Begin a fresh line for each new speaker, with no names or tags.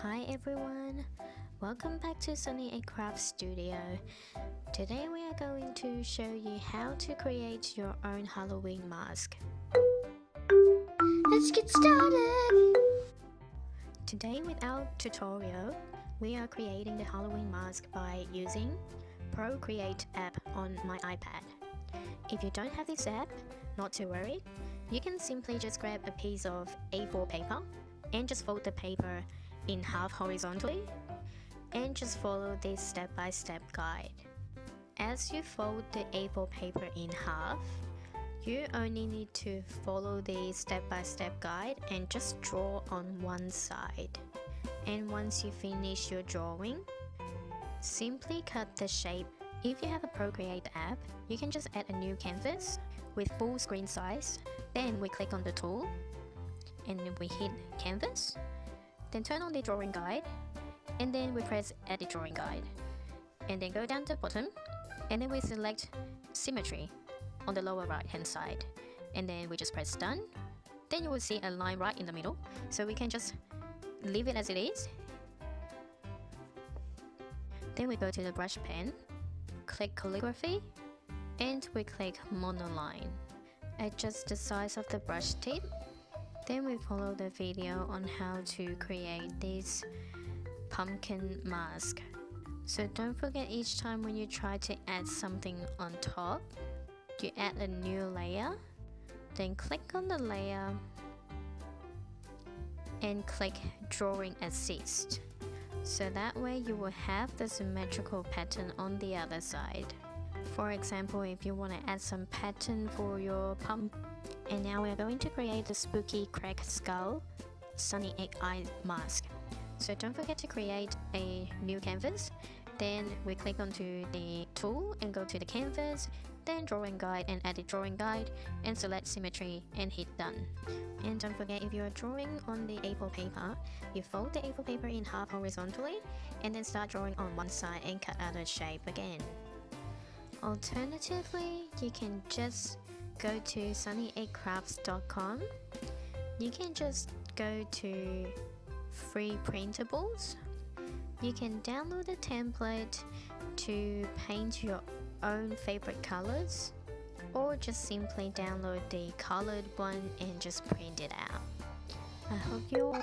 Hi everyone, welcome back to Sunny A Craft Studio. Today we are going to show you how to create your own Halloween mask.
Let's get started!
Today with our tutorial, we are creating the Halloween mask by using Procreate App on my iPad. If you don't have this app, not to worry, you can simply just grab a piece of A4 paper and just fold the paper in half horizontally and just follow this step-by-step guide. As you fold the A4 paper in half, you only need to follow the step-by-step guide and just draw on one side. And once you finish your drawing, simply cut the shape. If you have a Procreate app, you can just add a new canvas with full screen size. Then we click on the tool and we hit canvas. Then turn on the drawing guide, and then we press edit drawing guide, and then go down to the bottom, and then we select symmetry on the lower right hand side, and then we just press done. Then you will see a line right in the middle, so we can just leave it as it is. Then we go to the brush pen, click calligraphy, and we click monoline. Adjust the size of the brush tip. Then we follow the video on how to create this pumpkin mask. So don't forget, each time when you try to add something on top, you add a new layer, then click on the layer and click drawing assist. So that way you will have the symmetrical pattern on the other side. For example, if you want to add some pattern for your pump. And now we are going to create the spooky cracked skull sunny egg eye mask. So don't forget to create a new canvas. Then we click onto the tool and go to the canvas, then drawing guide and edit drawing guide, and select symmetry and hit done. And don't forget, if you are drawing on the A4 paper, you fold the A4 paper in half horizontally and then start drawing on one side and cut out a shape again. Alternatively, you can just go to sunnyaCrafts.com. You can just go to free printables. You can download a template to paint your own favorite colors, or just simply download the colored one and just print it out. I hope you